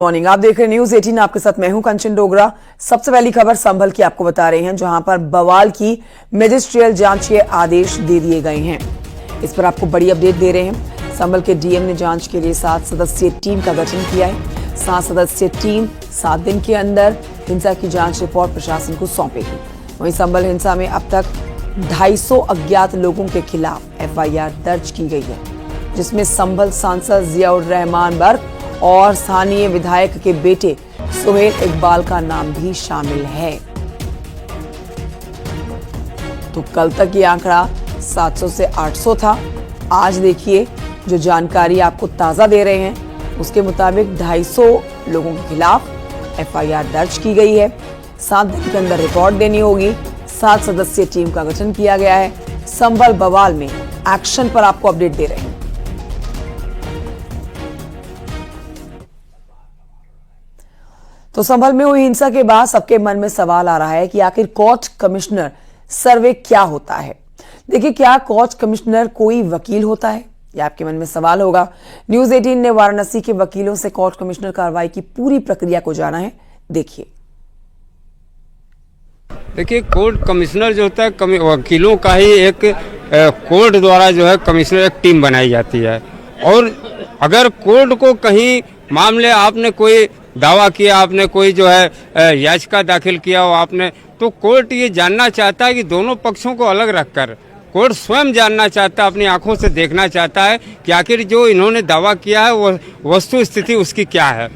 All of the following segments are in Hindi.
मॉर्निंग, आप देख रहे हैं न्यूज 18। आपके साथ मैं हूं कंचन डोगरा। सबसे पहली खबर संभल की आपको बता रहे हैं, जहां पर बवाल की मैजिस्ट्रियल जांच के आदेश दे दिए गए हैं। इस पर आपको बड़ी अपडेट दे रहे हैं। संभल के डीएम ने जांच के लिए 7 सदस्यीय टीम का गठन किया है। 7 सदस्यीय टीम 7 दिन के अंदर हिंसा की जांच रिपोर्ट प्रशासन को सौंपेगी। वहीं संभल हिंसा में अब तक 250 अज्ञात लोगों के खिलाफ एफआईआर दर्ज की गई है, जिसमें संभल सांसद जियाउर रहमान बर्क और स्थानीय विधायक के बेटे सुहेल इकबाल का नाम भी शामिल है। तो कल तक ये आंकड़ा 700 से 800 था। आज देखिए जो जानकारी आपको ताजा दे रहे हैं, उसके मुताबिक 250 लोगों के खिलाफ एफआईआर दर्ज की गई है। 7 दिन के अंदर रिपोर्ट देनी होगी। 7 सदस्यीय टीम का गठन किया गया है। संभल बवाल में एक्शन पर आपको अपडेट दे रहे हैं। तो संभल में हुई हिंसा के बाद सबके मन में सवाल आ रहा है कि आखिर कोर्ट कमिश्नर सर्वे क्या होता है। देखिए, क्या कोर्ट कमिश्नर कोई वकील होता है, यह आपके मन में सवाल होगा। न्यूज 18 ने वाराणसी के वकीलों से कोर्ट कमिश्नर कार्रवाई की पूरी प्रक्रिया को जाना है। देखिए, कोर्ट कमिश्नर जो होता है वकीलों का ही एक कोर्ट द्वारा जो है कमिश्नर एक टीम बनाई जाती है। और अगर कोर्ट को कहीं मामले आपने कोई दावा किया, आपने कोई जो है याचिका दाखिल किया हो आपने, तो कोर्ट ये जानना चाहता है कि दोनों पक्षों को अलग रखकर कोर्ट स्वयं जानना चाहता है, अपनी आंखों से देखना चाहता है कि आखिर जो इन्होंने दावा किया है वो वस्तु स्थिति उसकी क्या है।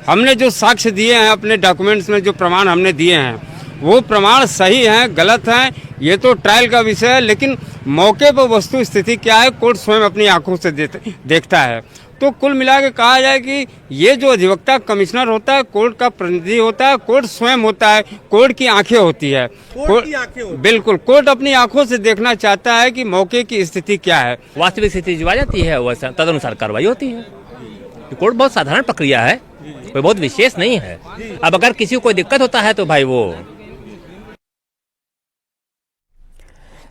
हमने जो साक्ष्य दिए हैं अपने डॉक्यूमेंट्स में, जो प्रमाण हमने दिए हैं, वो प्रमाण सही हैं गलत हैं ये तो ट्रायल का विषय है, लेकिन मौके पर वस्तु स्थिति क्या है कोर्ट स्वयं अपनी आंखों से देखता है। तो कुल मिला के कहा जाए कि ये जो अधिवक्ता कमिश्नर होता है कोर्ट का प्रतिनिधि होता है, कोर्ट स्वयं होता है, कोर्ट की आंखें होती है। बिल्कुल, कोर्ट अपनी आंखों से देखना चाहता है कि मौके की स्थिति क्या है, वास्तविक स्थिति जो आ जाती है वह तदनुसार कार्रवाई होती है। कोर्ट बहुत साधारण प्रक्रिया है, कोई बहुत विशेष नहीं है। अब अगर किसी को कोई दिक्कत होता है तो भाई वो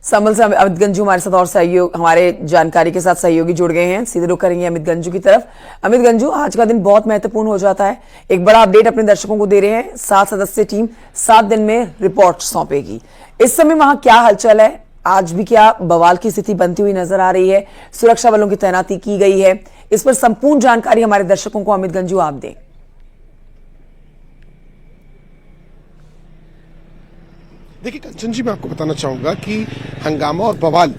संभल से अमित गंजू हमारे साथ और सहयोग हमारे जानकारी के साथ सहयोगी जुड़ गए हैं। सीधे रुख करेंगे अमित गंजू की तरफ। अमित गंजू, आज का दिन बहुत महत्वपूर्ण हो जाता है। एक बड़ा अपडेट अपने दर्शकों को दे रहे हैं। 7 सदस्यीय टीम 7 दिन में रिपोर्ट सौंपेगी। इस समय वहां क्या हलचल है? आज भी क्या बवाल की स्थिति बनती हुई नजर आ रही है? सुरक्षा बलों की तैनाती की गई है। इस पर संपूर्ण जानकारी हमारे दर्शकों को अमित गंजू आप दें। देखिए कंचन जी, मैं आपको बताना चाहूंगा कि हंगामा और बवाल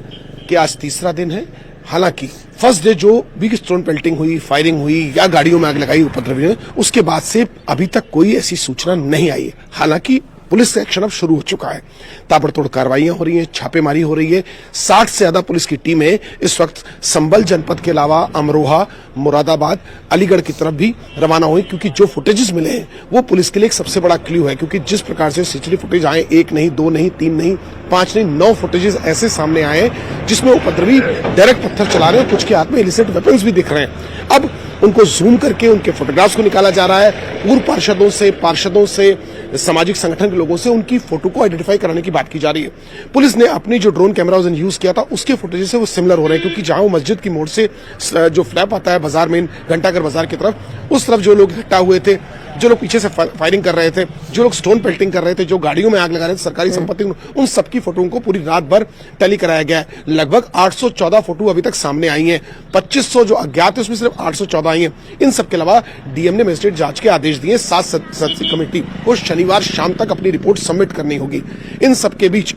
के आज तीसरा दिन है। हालांकि फर्स्ट डे जो बिग स्टोन पेल्टिंग हुई, फायरिंग हुई या गाड़ियों में आग लगाई उपद्रवियों ने, उसके बाद से अभी तक कोई ऐसी सूचना नहीं आई है। हालांकि पुलिस का एक्शन अब शुरू हो चुका है। ताबड़तोड़ कार्रवाइयां हो रही हैं, छापेमारी हो रही है। 60 से ज्यादा पुलिस की टीमें इस वक्त संभल जनपद के अलावा अमरोहा, मुरादाबाद, अलीगढ़ की तरफ भी रवाना हुई, क्योंकि जो फुटेजेस मिले हैं वो पुलिस के लिए एक सबसे बड़ा क्लू है। क्योंकि जिस प्रकार से सीसीटीवी फुटेज आए, 1 नहीं, 2 नहीं, 3 नहीं, 5 नहीं, 9 फुटेजेस ऐसे सामने आए जिसमें उपद्रवी डायरेक्ट पत्थर चला रहे हैं, कुछ के हाथ में इलिसिट वेपन्स भी दिख रहे हैं। अब उनको जूम करके उनके फोटोग्राफ्स को निकाला जा रहा है। पूर्व पार्षदों से सामाजिक संगठन के लोगों से उनकी फोटो को आइडेंटिफाई कराने की बात की जा रही है। पुलिस ने अपनी जो ड्रोन कैमराज यूज किया था उसके फुटेज से वो सिमिलर हो रहे हैं, क्योंकि जहां वो मस्जिद की मोड़ से जो फ्लैप आता है बाजार में, घंटाघर बाजार की तरफ, उस तरफ जो लोग इकट्ठा हुए थे, जो लोग पीछे से फायरिंग कर रहे थे, जो लोग स्टोन पेल्टिंग कर रहे थे, जो गाड़ियों में आग लगा रहे थे, सरकारी संपत्ति, उन सबकी फोटो को पूरी रात भर टैली कराया गया है। लगभग 814 फोटो अभी तक सामने आई हैं। 2500 जो अज्ञात है उसमें सिर्फ 814 आई हैं। इन सबके अलावा डीएम ने मजिस्ट्रेट जांच के आदेश दिए। 7 सदस्यीय कमेटी को शनिवार शाम तक अपनी रिपोर्ट सबमिट करनी होगी। इन सबके बीच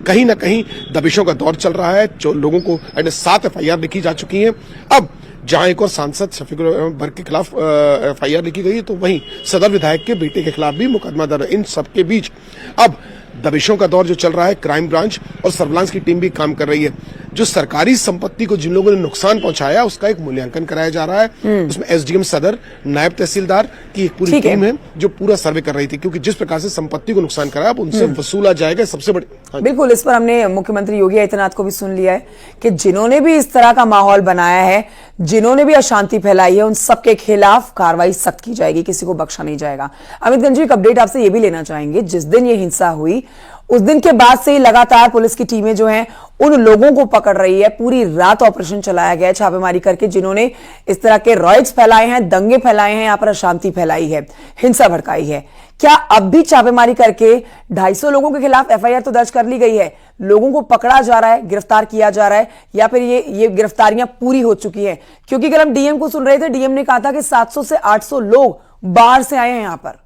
कहीं ना कहीं दबिशों का दौर चल रहा है। जो लोगों को 7 एफआईआर लिखी जा चुकी है। अब जहां एक और सांसद शफीक बर्क के खिलाफ एफआईआर लिखी गई है, तो वहीं सदर विधायक के बेटे के खिलाफ भी मुकदमा दर्ज है। इन सबके बीच अब दबिशों का दौर जो चल रहा है, क्राइम ब्रांच और सर्विलांस की टीम भी काम कर रही है। जो सरकारी संपत्ति को जिन लोगों ने नुकसान पहुंचाया उसका एक मूल्यांकन कराया जा रहा है। उसमें एसडीएम सदर, नायब तहसीलदार की एक पूरी टीम है जो पूरा सर्वे कर रही थी, क्योंकि जिस प्रकार से संपत्ति को नुकसान कराया अब उनसे वसूला जाएगा। सबसे बड़ी बिल्कुल, इस पर हमने मुख्यमंत्री योगी आदित्यनाथ को भी सुन लिया है कि जिन्होंने भी इस तरह का माहौल बनाया है, जिन्होंने भी अशांति फैलाई है, उन सबके खिलाफ कार्रवाई सख्त की जाएगी, किसी को बख्शा नहीं जाएगा। अमित गंजू, एक अपडेट आपसे ये भी लेना चाहेंगे, जिस दिन ये हिंसा हुई उस दिन के बाद से ही लगातार पुलिस की टीमें जो हैं उन लोगों को पकड़ रही है। पूरी रात ऑपरेशन चलाया गया है छापेमारी करके, जिन्होंने इस तरह के रॉयट्स फैलाए हैं, दंगे फैलाए हैं, यहां पर अशांति फैलाई है, हिंसा भड़काई है। क्या अब भी छापेमारी करके 250 लोगों के खिलाफ एफआईआर तो दर्ज कर ली गई है, लोगों को पकड़ा जा रहा है, गिरफ्तार किया जा रहा है, या फिर ये गिरफ्तारियां पूरी हो चुकी हैं? क्योंकि अगर हम डीएम को सुन रहे थे, डीएम ने कहा था कि 700 से 800 लोग बाहर से आए हैं यहां पर।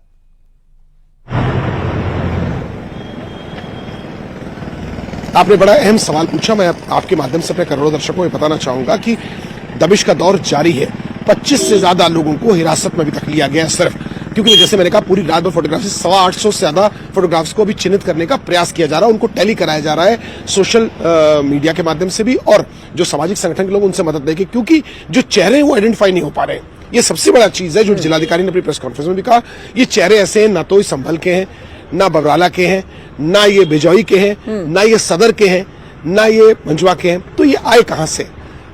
आपने बड़ा अहम सवाल पूछा। मैं आपके माध्यम से अपने करोड़ों दर्शकों को बताना चाहूंगा कि दबिश का दौर जारी है। 25 से ज्यादा लोगों को हिरासत में अभी तक लिया गया है सिर्फ, क्योंकि जैसे मैंने कहा पूरी रात भर फोटोग्राफ्स, 825 से ज्यादा फोटोग्राफ्स को अभी चिन्हित करने का प्रयास किया जा रहा है, उनको टैली कराया जा रहा है सोशल मीडिया के माध्यम से भी, और जो सामाजिक संगठन के लोग उनसे मदद लेके, क्योंकि जो चेहरे हैं वो आइडेंटिफाई नहीं हो पा रहे हैं। ये सबसे बड़ा चीज है जो जिलाधिकारी ने अपनी प्रेस कॉन्फ्रेंस में भी कहा। ये चेहरे ऐसे हैं, ना तो संभल के हैं, ना बबराला के हैं, ना ये बिजौई के हैं, ना ये सदर के हैं, ना ये मंजुआ के हैं। तो ये आए कहां से?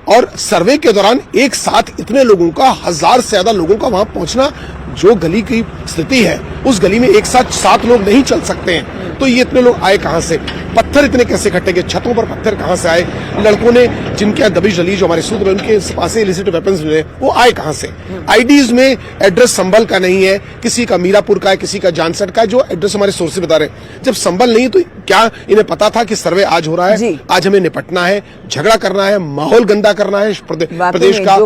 और सर्वे के दौरान एक साथ इतने लोगों का, 1000 से ज्यादा लोगों का वहां पहुंचना, जो गली की स्थिति है उस गली में एक साथ 7 लोग नहीं चल सकते हैं। तो ये इतने लोग आए कहां से? पत्थर इतने कैसे इकट्ठे किए? छतों पर पत्थर कहां से आए? लड़कों ने जिनके दबिश डली, जो हमारे सूत्र में उनके पास से इलिसिट वेपन्स मिले, वो आए कहां से? आईडीज में एड्रेस संभल का नहीं है, किसी का मीरापुर का है, किसी का जानसठ का है, जो एड्रेस हमारे सोर्स बता रहे हैं। जब संभल नहीं तो क्या इन्हें पता था कि सर्वे आज हो रहा है, आज हमें निपटना है, झगड़ा करना है, माहौल गंदा करना है, प्रदेश का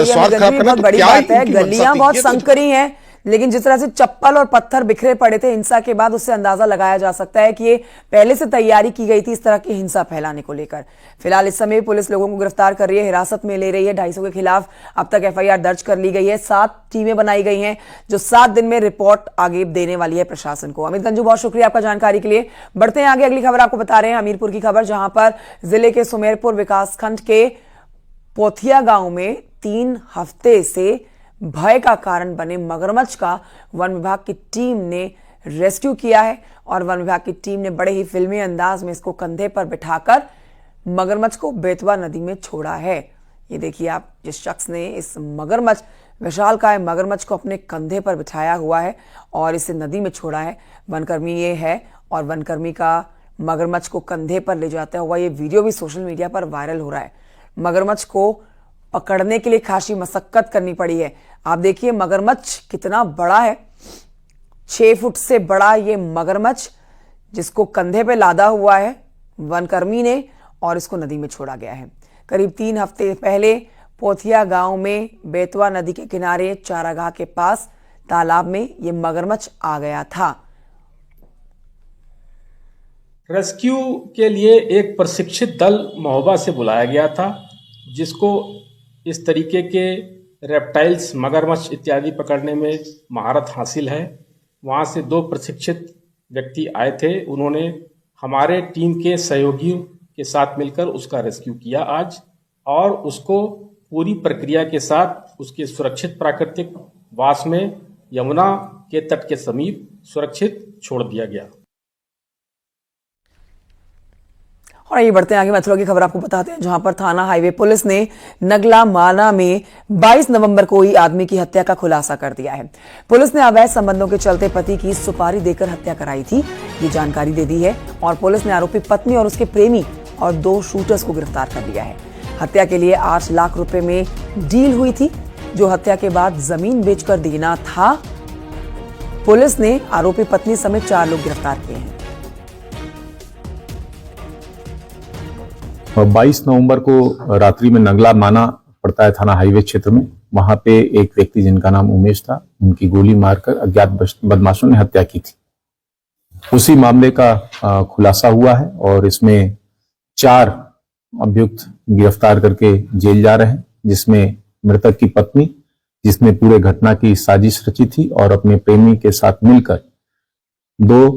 स्वास्थ्य खराब करना? बड़ी बात है, गलियां बहुत संकरी हैं, लेकिन जिस तरह से चप्पल और पत्थर बिखरे पड़े थे हिंसा के बाद, उससे अंदाजा लगाया जा सकता है कि ये पहले से तैयारी की गई थी इस तरह की हिंसा फैलाने को लेकर। फिलहाल इस समय पुलिस लोगों को गिरफ्तार कर रही है, हिरासत में ले रही है। 250 के खिलाफ अब तक एफआईआर दर्ज कर ली गई है। 7 टीमें बनाई गई हैं जो 7 दिन में रिपोर्ट आगे देने वाली है प्रशासन को। अमित गंजू, बहुत शुक्रिया आपका जानकारी के लिए। बढ़ते हैं आगे, अगली खबर आपको बता रहे हैं हमीरपुर की खबर, जहां पर जिले के सुमेरपुर विकासखंड के पोथिया गांव में 3 हफ्ते से भय का कारण बने मगरमच्छ का वन विभाग की टीम ने रेस्क्यू किया है, और वन विभाग की टीम ने बड़े ही फिल्मी अंदाज में इसको कंधे पर बिठाकर मगरमच्छ को बेतवा नदी में छोड़ा है। ये देखिए आप, जिस शख्स ने इस मगरमच्छ, विशालकाय मगरमच्छ को अपने कंधे पर बिठाया हुआ है और इसे नदी में छोड़ा है, वनकर्मी ये है। और वनकर्मी का मगरमच्छ को कंधे पर ले जाता हुआ ये वीडियो भी सोशल मीडिया पर वायरल हो रहा है। मगरमच्छ को पकड़ने के लिए खासी मशक्कत करनी पड़ी है। आप देखिए मगरमच्छ कितना बड़ा है, 6 फुट से बड़ा ये मगरमच्छ, जिसको कंधे पे लादा हुआ है वनकर्मी ने, और इसको नदी में छोड़ा गया है। करीब 3 हफ्ते पहले पोथिया गांव में बेतवा नदी के किनारे चारागाह के पास तालाब में ये मगरमच्छ आ गया था। रेस्क्यू के लिए एक प्रशिक्षित दल महोबा से बुलाया गया था, जिसको इस तरीके के रेप्टाइल्स, मगरमच्छ इत्यादि पकड़ने में महारत हासिल है। वहाँ से 2 प्रशिक्षित व्यक्ति आए थे, उन्होंने हमारे टीम के सहयोगियों के साथ मिलकर उसका रेस्क्यू किया आज, और उसको पूरी प्रक्रिया के साथ उसके सुरक्षित प्राकृतिक वास में यमुना के तट के समीप सुरक्षित छोड़ दिया गया। और ये बढ़ते हैं आगे, मथुरा की खबर आपको बताते हैं, जहां पर थाना हाईवे पुलिस ने नगला माना में 22 नवंबर को हुई आदमी की हत्या का खुलासा कर दिया है। पुलिस ने अवैध संबंधों के चलते पति की सुपारी देकर हत्या कराई थी, ये जानकारी दे दी है। और पुलिस ने आरोपी पत्नी और उसके प्रेमी और 2 शूटर्स को गिरफ्तार कर लिया है। हत्या के लिए 8 लाख रुपए में डील हुई थी, जो हत्या के बाद जमीन बेचकर देना था। पुलिस ने आरोपी पत्नी समेत 4 लोग गिरफ्तार किए हैं। 22 नवंबर को रात्रि में नगला माना पड़ता है थाना हाईवे क्षेत्र में, वहां पे एक व्यक्ति जिनका नाम उमेश था, उनकी गोली मारकर अज्ञात बदमाशों ने हत्या की थी। उसी मामले का खुलासा हुआ है और इसमें 4 अभियुक्त गिरफ्तार करके जेल जा रहे हैं, जिसमें मृतक की पत्नी, जिसने पूरे घटना की साजिश रची थी, और अपने प्रेमी के साथ मिलकर 2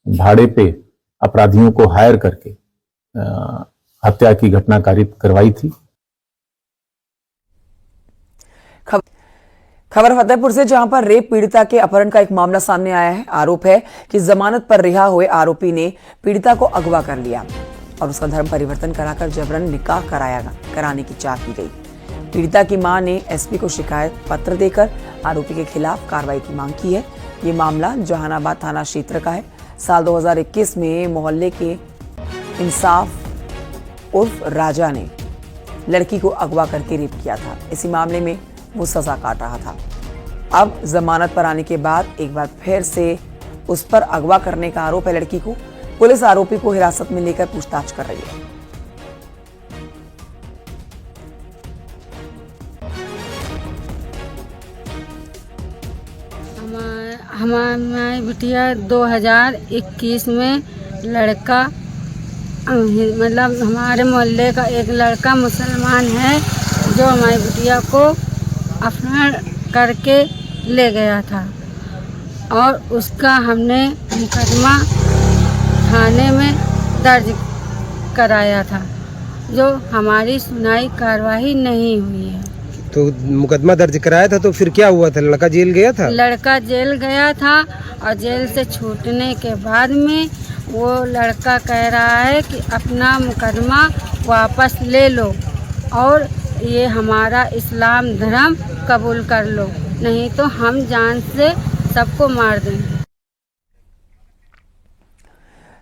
भाड़े पे अपराधियों को हायर करके हत्या की घटना कारित करवाई थी। खबर फतेहपुर से, जहां पर रेप पीड़िता के अपहरण का एक मामला सामने आया है। आरोप है कि जमानत पर रिहा हुए आरोपी ने पीड़िता को अगवा कर लिया और उसका धर्म परिवर्तन कराकर जबरन निकाह कराने की चाह की गई। पीड़िता की मां ने एसपी को शिकायत पत्र देकर आरोपी के खिलाफ कार्रवाई की मांग की है। ये मामला जहानाबाद थाना क्षेत्र का है। साल 2021 में मोहल्ले के इंसाफ उर्फ राजा ने लड़की को अगवा करके रेप किया था। इसी मामले में वो सजा काट रहा था। अब जमानत पर आने के बाद एक बार फिर से उस पर अगवा करने का आरोप है लड़की को। पुलिस आरोपी को हिरासत में लेकर पूछताछ कर रही है। हमारी बिटिया 2021 में लड़का मतलब हमारे मोहल्ले का एक लड़का मुसलमान है जो हमारी बिटिया को अपहरण करके ले गया था और उसका हमने मुकदमा थाने में दर्ज कराया था, जो हमारी सुनाई कार्रवाई नहीं हुई है। तो मुकदमा दर्ज कराया था तो फिर क्या हुआ था? लड़का जेल गया था? लड़का जेल गया था और जेल से छूटने के बाद में वो लड़का कह रहा है कि अपना मुकदमा वापस ले लो और ये हमारा इस्लाम धर्म कबूल कर लो, नहीं तो हम जान से सबको मार देंगे।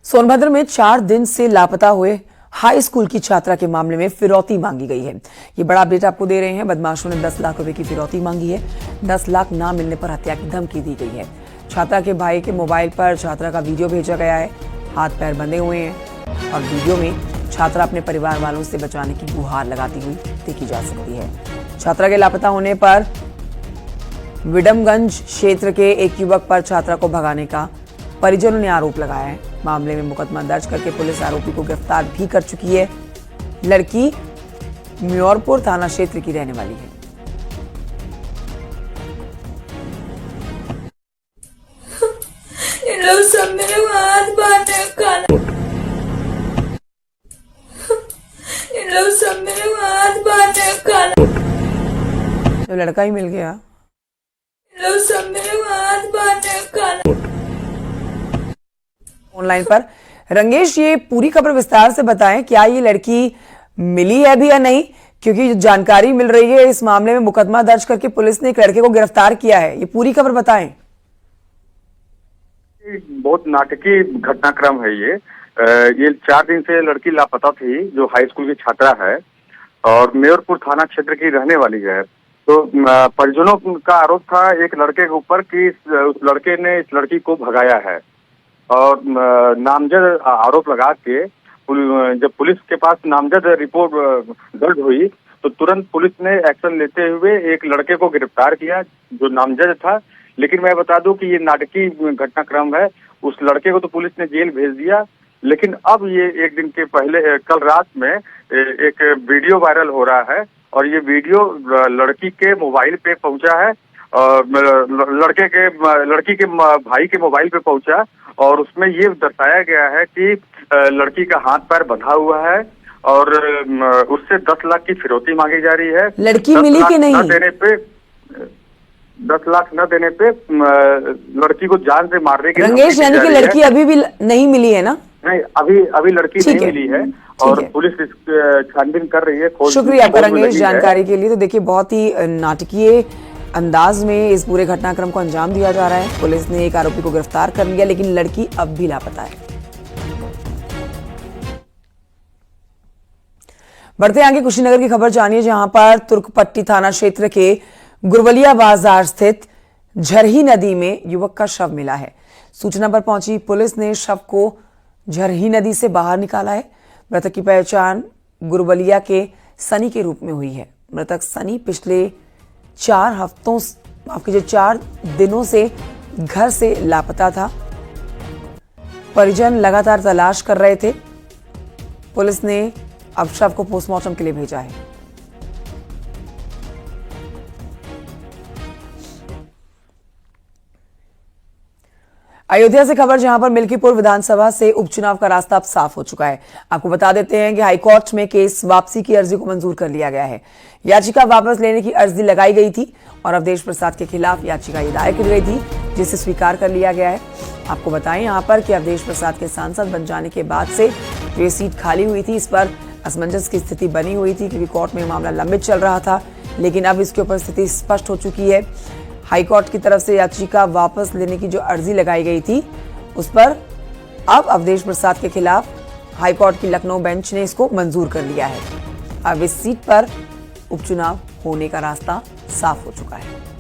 सोनभद्र में 4 दिन से लापता हुए हाई स्कूल की छात्रा के मामले में फिरौती मांगी गई है। ये बड़ा अपडेट आपको दे रहे हैं। बदमाशों ने 10 लाख रुपए की फिरौती मांगी है। 10 लाख ना मिलने पर हत्या की धमकी दी गई है। छात्रा के भाई के मोबाइल पर छात्रा का वीडियो भेजा गया है। हाथ पैर बंधे हुए हैं और वीडियो में छात्रा अपने परिवार वालों से बचाने की गुहार लगाती हुई देखी जा सकती है। छात्रा के लापता होने पर विडमगंज क्षेत्र के एक युवक पर छात्रा को भगाने का परिजनों ने आरोप लगाया है। मामले में मुकदमा दर्ज करके पुलिस आरोपी को गिरफ्तार भी कर चुकी है। लड़की म्योरपुर थाना क्षेत्र की रहने वाली है। इन लोग सब मेरे को हाथ बांधे काला, इन लोग सब मेरे को हाथ बांधे काला, जब लड़का ही मिल गया। इन लोग सब मेरे को हाथ बांधे काला। ऑनलाइन पर रंगेश, ये पूरी खबर विस्तार से बताएं। क्या ये लड़की मिली है भी या नहीं, क्योंकि जो जानकारी मिल रही है इस मामले में मुकदमा दर्ज करके पुलिस ने एक लड़के को गिरफ्तार किया है। ये पूरी खबर बताएं। बहुत नाटकीय घटनाक्रम है ये 4 दिन से लड़की लापता थी, जो हाई स्कूल की छात्रा है और मेयरपुर थाना क्षेत्र की रहने वाली है। तो परिजनों का आरोप था एक लड़के के ऊपर कि उस लड़के ने इस लड़की को भगाया है और नामजद आरोप लगा के जब पुलिस के पास नामजद रिपोर्ट दर्ज हुई तो तुरंत पुलिस ने एक्शन लेते हुए एक लड़के को गिरफ्तार किया जो नामजद था। लेकिन मैं बता दूं कि ये नाटकीय घटनाक्रम है। उस लड़के को तो पुलिस ने जेल भेज दिया, लेकिन अब ये एक दिन के पहले कल रात में एक वीडियो वायरल हो रहा है और ये वीडियो लड़की के मोबाइल पे पहुंचा है और लड़की के भाई के मोबाइल पे पहुंचा और उसमें ये दर्शाया गया है कि लड़की का हाथ पैर बंधा हुआ है और उससे 10 लाख की फिरौती मांगी जा रही है। लड़की मिली कि नहीं? 10 लाख न देने पे लड़की को जान से मारने की रंगेश, यानी कि लड़की अभी भी नहीं मिली है ना? नहीं, अभी लड़की नहीं मिली है और पुलिस छानबीन कर रही है। शुक्रिया आपका रंगेश जानकारी के लिए। तो देखिए, बहुत ही नाटकीय अंदाज में इस पूरे घटनाक्रम को अंजाम दिया जा रहा है। पुलिस ने एक आरोपी को गिरफ्तार कर लिया, लेकिन लड़की अब भी लापता है। बढ़ते आगे कुशीनगर की खबर जानिए, जहां पर तुर्कपट्टी थाना क्षेत्र के गुरवलिया बाजार स्थित झरही नदी में युवक का शव मिला है। सूचना पर पहुंची पुलिस ने शव को झरही नदी से बाहर निकाला है। मृतक की पहचान गुरवलिया के सनी के रूप में हुई है। मृतक सनी पिछले 4 दिनों से घर से लापता था। परिजन लगातार तलाश कर रहे थे। पुलिस ने अब शव को पोस्टमार्टम के लिए भेजा है। अयोध्या से खबर, जहां पर मिल्कीपुर विधानसभा से उपचुनाव का रास्ता अब साफ हो चुका है। आपको बता देते हैं कि हाईकोर्ट में केस वापसी की अर्जी को मंजूर कर लिया गया है। याचिका वापस लेने की अर्जी लगाई गई थी और अवधेश प्रसाद के खिलाफ याचिका ये दायर की गई थी, जिसे स्वीकार कर लिया गया है। आपको बताएं यहां पर कि अवधेश प्रसाद के सांसद बन जाने के बाद से ये सीट खाली हुई थी। इस पर असमंजस की स्थिति बनी हुई थी क्योंकि कोर्ट में मामला लंबित चल रहा था, लेकिन अब इसके ऊपर स्थिति स्पष्ट हो चुकी है। हाईकोर्ट की तरफ से याचिका वापस लेने की जो अर्जी लगाई गई थी, उस पर अब अवधेश प्रसाद के खिलाफ हाईकोर्ट की लखनऊ बेंच ने इसको मंजूर कर लिया है। अब इस सीट पर उपचुनाव होने का रास्ता साफ हो चुका है।